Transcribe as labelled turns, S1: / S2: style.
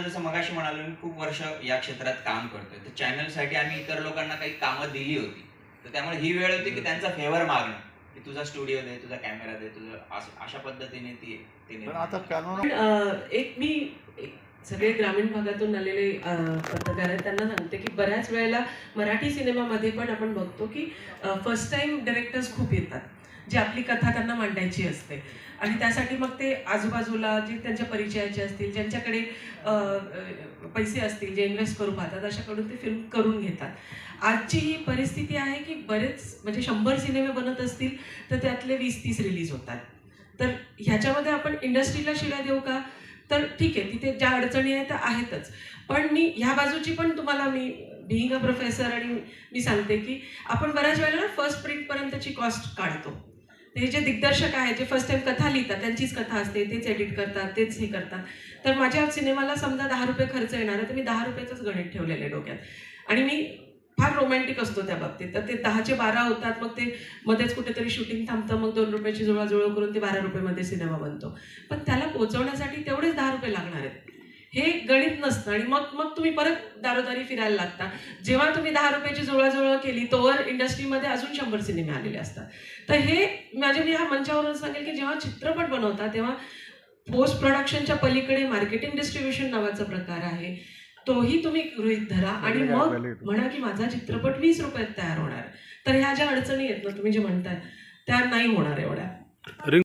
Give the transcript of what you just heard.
S1: जसं मगाशी म्हणालो मी खूप वर्ष या क्षेत्रात काम करतोय, तर चॅनलसाठी आम्ही इतर लोकांना काही कामं दिली होती. तर त्यामुळे ही वेळ होती की त्यांचा फेवर मागणं, की तुझा स्टुडिओ दे, तुझा कॅमेरा दे, तुझं अशा पद्धतीने ते
S2: पण आता
S1: निर्माण
S2: कॅनॉन
S3: एक मी सगळे ग्रामीण भागातून आलेले पत्रकार आहेत त्यांना सांगते की बऱ्याच वेळेला मराठी सिनेमामध्ये पण आपण बघतो की फर्स्ट टाइम डायरेक्टर्स खूप येतात जी आपली कथा त्यांना मांडायची असते आणि त्यासाठी मग ते आजूबाजूला जे त्यांच्या परिचयाचे असतील ज्यांच्याकडे पैसे असतील जे इन्व्हेस्ट करू पाहतात अशाकडून ते फिल्म करून घेतात. आजची ही परिस्थिती आहे की बरेच म्हणजे 100 सिनेमे बनत असतील तर त्यातले 20-30 रिलीज होतात. तर ह्याच्यामध्ये आपण इंडस्ट्रीला शिव्या देऊ का? तर ठीक आहे, तिथे ज्या अडचणी आहेत त्या आहेतच. पण मी ह्या बाजूची पण तुम्हाला मी बिईंग अ प्रोफेसर आणि मी सांगते की आपण बऱ्याच वेळेला फर्स्ट प्रिंटपर्यंतची कॉस्ट काढतो. ते जे दिग्दर्शक आहेत जे फर्स्ट टाइम कथा लिहितात त्यांचीच कथा असते, तेच एडिट करतात, तेच हे करतात. तर माझ्या सिनेमाला समजा ₹10 खर्च येणार आहे तर मी ₹10च गणित ठेवलेले डोक्यात आणि मी फार रोमॅन्टिक असतो त्या बाबतीत. तर ते 10चे 12 होतात, मग ते मध्येच कुठेतरी शूटिंग थांबतं, मग ₹2ची जुळवाजुळव करून ते ₹12 सिनेमा बनतो. पण त्याला पोहोचवण्यासाठी तेवढेच ₹10 लागणार आहेत. हे गणित नसतं आणि मग मग तुम्ही परत दारोदारी फिरायला लागता. जेव्हा तुम्ही ₹10ची जुळवाजुळव केली तोवर इंडस्ट्रीमध्ये अजून 100 सिनेमे आलेले असतात. तर हे मी ह्या मंचावरून सांगेल की जेव्हा चित्रपट बनवता तेव्हा पोस्ट प्रोडक्शनच्या पलीकडे मार्केटिंग डिस्ट्रीब्युशन नावाचा प्रकार आहे. तोही तुम्ही गृहीत धरा आणि मग म्हणा की माझा चित्रपट ₹20 तयार होणार. तर ह्या ज्या अडचणी आहेत ना तुम्ही जे म्हणताय त्या नाही होणार एवढ्या.